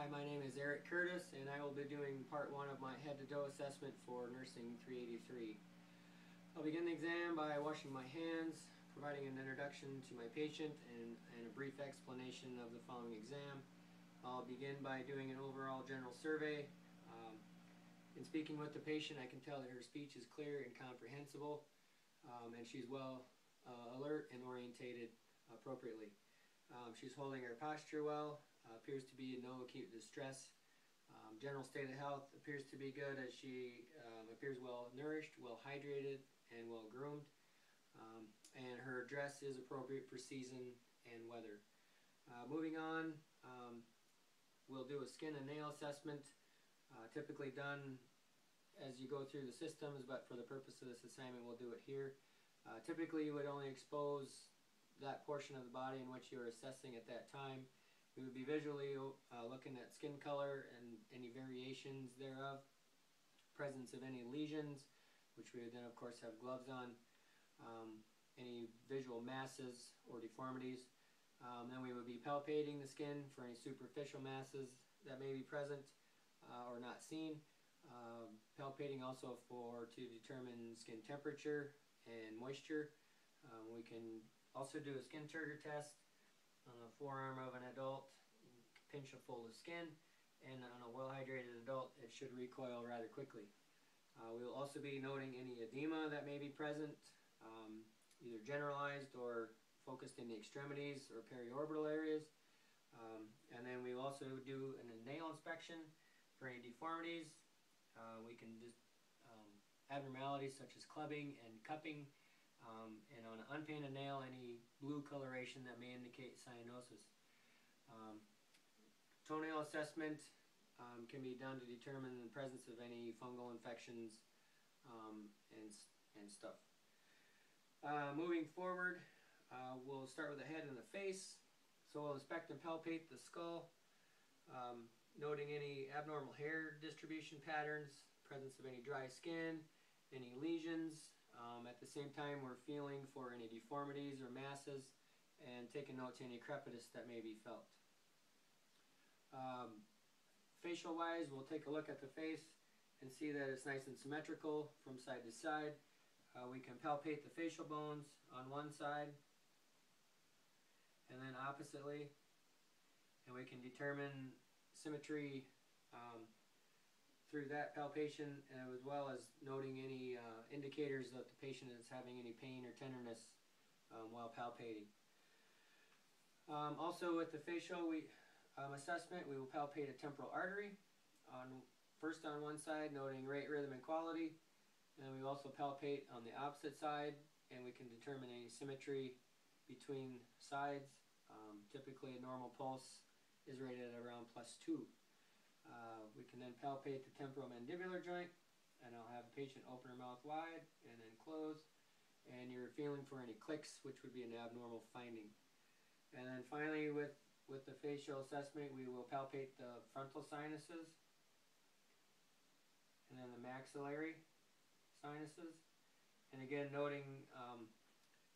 Hi, my name is Eric Curtis, and I will be doing part 1 of my head-to-toe assessment for Nursing 383. I'll begin the exam by washing my hands, providing an introduction to my patient, and a brief explanation of the following exam. I'll begin by doing an overall general survey. In speaking with the patient, I can tell that her speech is clear and comprehensible, and she's well alert and orientated appropriately. She's holding her posture well, appears to be in no acute distress. General state of health appears to be good, as she appears well nourished, well hydrated, and well groomed. And her dress is appropriate for season and weather. Moving on, we'll do a skin and nail assessment, typically done as you go through the systems, but for the purpose of this assignment we'll do it here. Typically you would only expose that portion of the body in which you're assessing at that time. We would be visually looking at skin color and any variations thereof, presence of any lesions, which we would then of course have gloves on, any visual masses or deformities. Then we would be palpating the skin for any superficial masses that may be present or not seen. Palpating also to determine skin temperature and moisture. We can also do a skin turgor test on the forearm of an adult. Pinch a fold of skin, and on a well-hydrated adult it should recoil rather quickly. We will also be noting any edema that may be present, either generalized or focused in the extremities or periorbital areas. And then we will also do a nail inspection for any deformities. We can just abnormalities such as clubbing and cupping, and on an unpainted nail, any blue coloration that may indicate cyanosis. Toenail assessment can be done to determine the presence of any fungal infections and stuff. Moving forward, we'll start with the head and the face. So we'll inspect and palpate the skull, noting any abnormal hair distribution patterns, presence of any dry skin, any lesions. At the same time, we're feeling for any deformities or masses and taking note to any crepitus that may be felt. Facial wise, we'll take a look at the face and see that it's nice and symmetrical from side to side. We can palpate the facial bones on one side and then oppositely, and we can determine symmetry through that palpation, as well as noting any indicators that the patient is having any pain or tenderness while palpating. Also with the facial assessment, we will palpate a temporal artery, first on one side, noting rate, rhythm, and quality, and we also palpate on the opposite side, and we can determine any symmetry between sides. Typically a normal pulse is rated at around +2. We can then palpate the temporomandibular joint, and I'll have the patient open her mouth wide and then close, and you're feeling for any clicks, which would be an abnormal finding. And then finally, with the facial assessment, we will palpate the frontal sinuses and then the maxillary sinuses, and again noting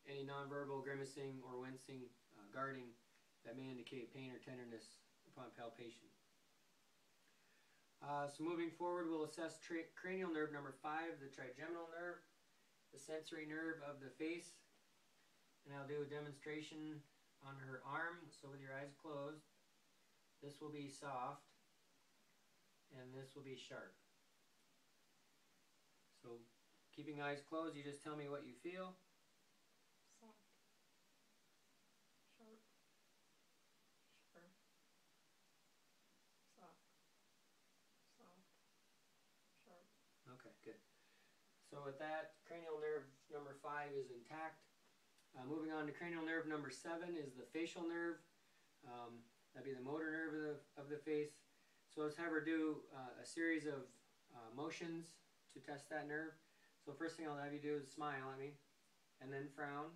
any nonverbal grimacing or wincing, guarding that may indicate pain or tenderness upon palpation. So moving forward, we'll assess cranial nerve number 5, the trigeminal nerve, the sensory nerve of the face, and I'll do a demonstration on her arm. So with your eyes closed, this will be soft and this will be sharp. So keeping eyes closed, you just tell me what you feel. Soft. Sharp. Sharp. Soft. Soft. Sharp. Okay, good. So with that, cranial nerve number 5 is intact. Moving on to cranial nerve number 7 is the facial nerve. That'd be the motor nerve of the face. So let's have her do a series of motions to test that nerve. So first thing I'll have you do is smile at me, and then frown.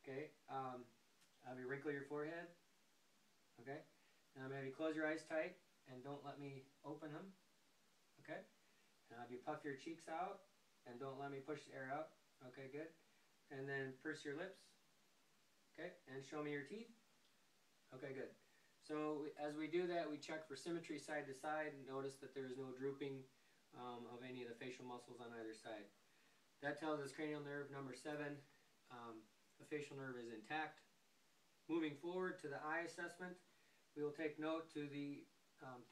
Okay. I'll have you wrinkle your forehead. Okay. And I'm going to have you close your eyes tight and don't let me open them. Okay. And I'll have you puff your cheeks out and don't let me push the air out. Okay, good. And then purse your lips. Okay. And show me your teeth. Okay, good. So as we do that, we check for symmetry side to side and notice that there is no drooping of any of the facial muscles on either side. That tells us cranial nerve number 7, the facial nerve is intact. Moving forward to the eye assessment, we will take note to the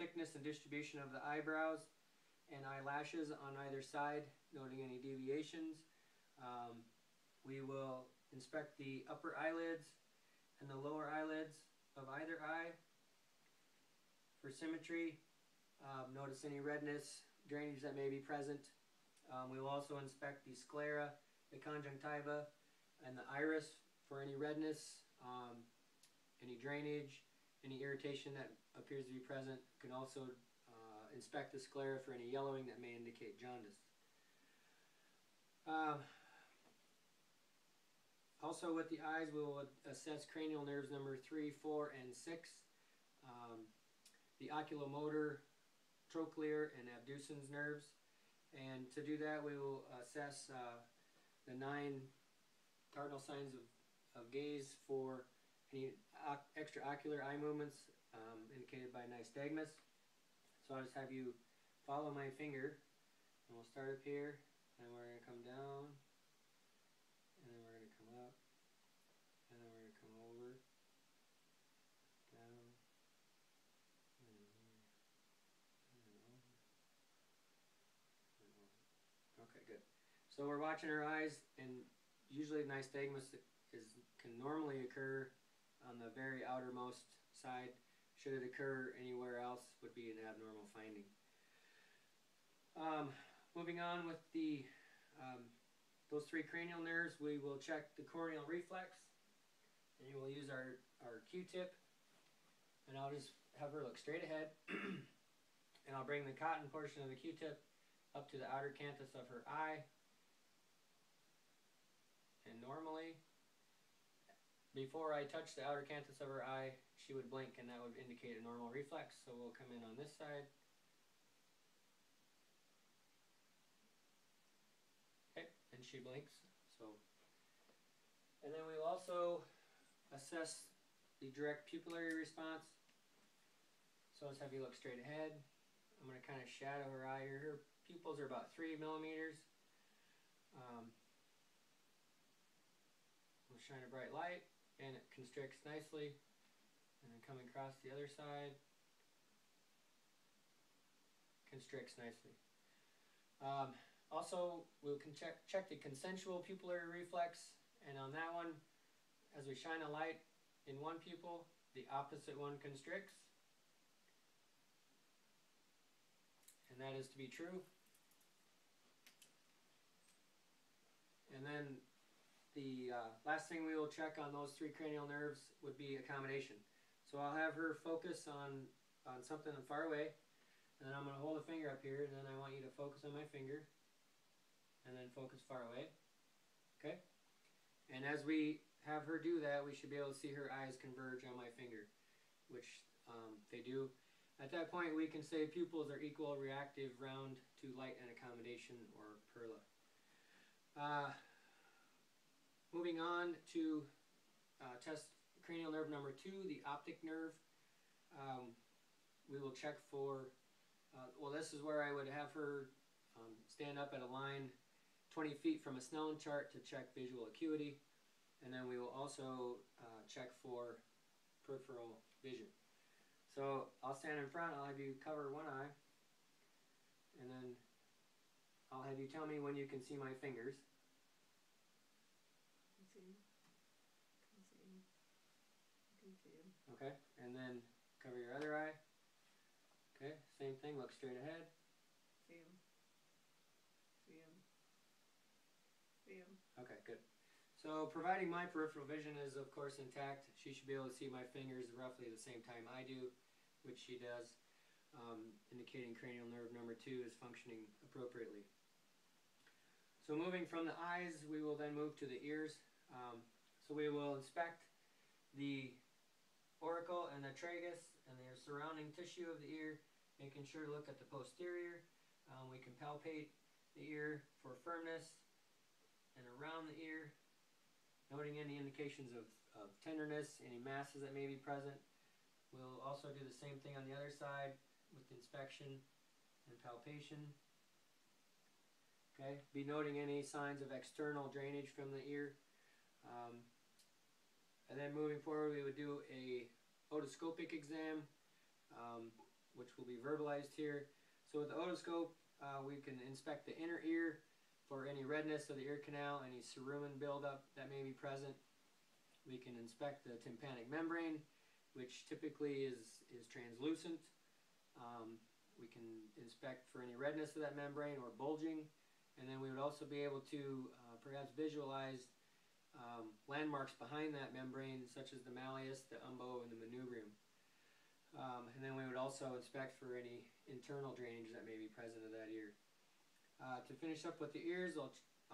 thickness and distribution of the eyebrows and eyelashes on either side, noting any deviations. We will inspect the upper eyelids and the lower eyelids of either eye for symmetry. Notice any redness, drainage that may be present. We will also inspect the sclera, the conjunctiva, and the iris for any redness, any drainage, any irritation that appears to be present. You can also inspect the sclera for any yellowing that may indicate jaundice. Also with the eyes, we will assess cranial nerves number 3, 4, and 6. The oculomotor, trochlear, and abducens nerves. And to do that, we will assess the 9 cardinal signs of gaze for any extraocular eye movements indicated by nystagmus. So I'll just have you follow my finger, and we'll start up here, and we're going to come down, and then we're going to come up, and then we're going to come over, down, and here, and then over, and over. Okay, good. So we're watching our eyes, and usually nystagmus can normally occur on the very outermost side. Should it occur anywhere else, would be an abnormal finding. Moving on with the those 3 cranial nerves, we will check the corneal reflex, and we'll use our Q-tip, and I'll just have her look straight ahead, and I'll bring the cotton portion of the Q-tip up to the outer canthus of her eye, and normally, before I touch the outer canthus of her eye, she would blink, and that would indicate a normal reflex. So we'll come in on this side. Okay, and she blinks. And then we'll also assess the direct pupillary response. So let's have you look straight ahead. I'm going to kind of shadow her eye here. Her pupils are about 3 millimeters. We'll shine a bright light, and it constricts nicely. And then coming across the other side, constricts nicely. Also, we can check the consensual pupillary reflex, and on that one, as we shine a light in one pupil, the opposite one constricts. And that is to be true. And then the last thing we will check on those 3 cranial nerves would be accommodation. So I'll have her focus on something far away, and then I'm going to hold a finger up here, and then I want you to focus on my finger, and then focus far away. Okay? And as we have her do that, we should be able to see her eyes converge on my finger, which they do. At that point, we can say pupils are equal, reactive, round to light and accommodation, or PERLA. Moving on to test cranial nerve number 2, the optic nerve. We will check for, well, this is where I would have her stand up at a line 20 feet from a Snellen chart to check visual acuity. And then we will also check for peripheral vision. So I'll stand in front, I'll have you cover one eye, and then I'll have you tell me when you can see my fingers. Okay, and then cover your other eye. Okay, same thing, look straight ahead. See him. See him. See him. Okay, good. So providing my peripheral vision is of course intact, she should be able to see my fingers roughly the same time I do, which she does, indicating cranial nerve number 2 is functioning appropriately. So moving from the eyes, we will then move to the ears. So we will inspect the auricle and the tragus and the surrounding tissue of the ear, making sure to look at the posterior. We can palpate the ear for firmness and around the ear, noting any indications of tenderness, any masses that may be present. We'll also do the same thing on the other side with inspection and palpation. Okay, be noting any signs of external drainage from the ear. And then moving forward, we would do a otoscopic exam, which will be verbalized here. So with the otoscope, we can inspect the inner ear for any redness of the ear canal, any cerumen buildup that may be present. We can inspect the tympanic membrane, which typically is translucent. We can inspect for any redness of that membrane or bulging. And then we would also be able to perhaps visualize landmarks behind that membrane, such as the malleus, the umbo, and the manubrium. And then we would also inspect for any internal drainage that may be present in that ear. To finish up with the ears,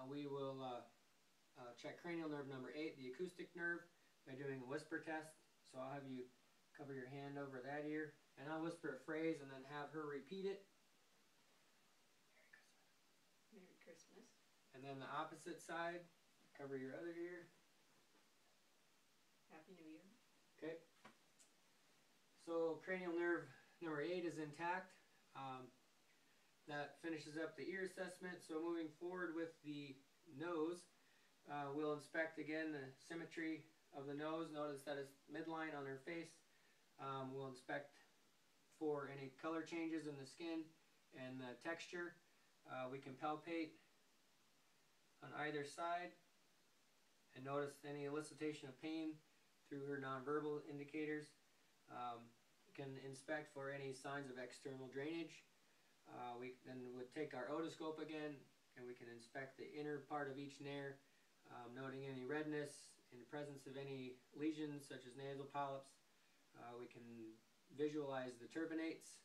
we will check cranial nerve number 8, the acoustic nerve, by doing a whisper test. So I'll have you cover your hand over that ear, and I'll whisper a phrase and then have her repeat it. Merry Christmas. And then the opposite side, cover your other ear. Happy New Year. Okay. So cranial nerve number 8 is intact. That finishes up the ear assessment. So moving forward with the nose, we'll inspect again the symmetry of the nose. Notice that it's midline on her face. We'll inspect for any color changes in the skin and the texture. We can palpate on either side and notice any elicitation of pain through her nonverbal indicators. We can inspect for any signs of external drainage. We then would take our otoscope again, and we can inspect the inner part of each nair, noting any redness in the presence of any lesions such as nasal polyps. We can visualize the turbinates,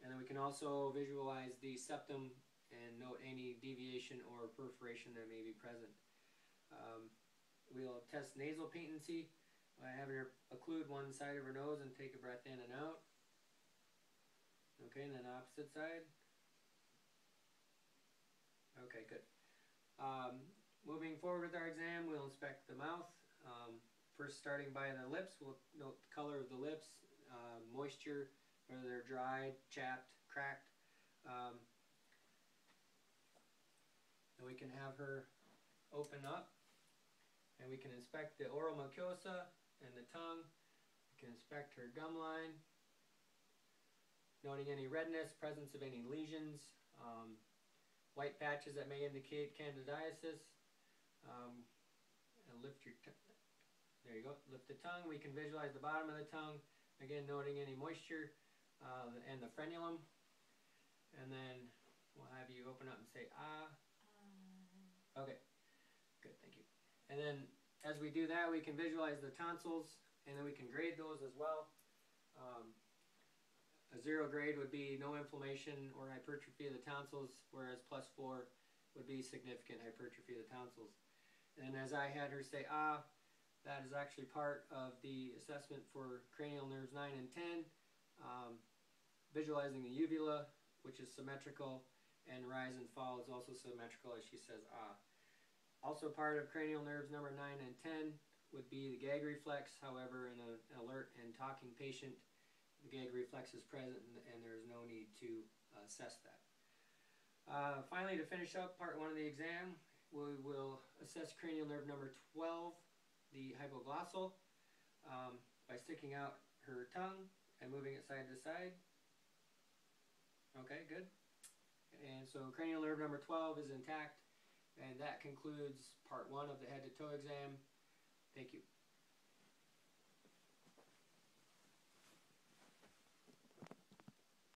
and then we can also visualize the septum and note any deviation or perforation that may be present. We'll test nasal patency by having her occlude one side of her nose and take a breath in and out. Okay, and then opposite side. Okay, good. Moving forward with our exam, we'll inspect the mouth. First starting by the lips, we'll note the color of the lips, moisture, whether they're dried, chapped, cracked. Then we can have her open up, and we can inspect the oral mucosa and the tongue. We can inspect her gum line, noting any redness, presence of any lesions, white patches that may indicate candidiasis. And lift your there you go. Lift the tongue. We can visualize the bottom of the tongue, again noting any moisture and the frenulum. And then we'll have you open up and say ah. Okay, good, thank you. And then as we do that, we can visualize the tonsils, and then we can grade those as well. A 0 grade would be no inflammation or hypertrophy of the tonsils, whereas +4 would be significant hypertrophy of the tonsils. And as I had her say ah, that is actually part of the assessment for cranial nerves 9 and 10. Visualizing the uvula, which is symmetrical, and rise and fall is also symmetrical as she says ah. Also part of cranial nerves number 9 and 10 would be the gag reflex. However, in an alert and talking patient, the gag reflex is present, and there is no need to assess that. Finally, to finish up part 1 of the exam, we will assess cranial nerve number 12, the hypoglossal, by sticking out her tongue and moving it side to side. Okay, good. And so cranial nerve number 12 is intact, and that concludes part 1 of the head to toe exam. Thank you.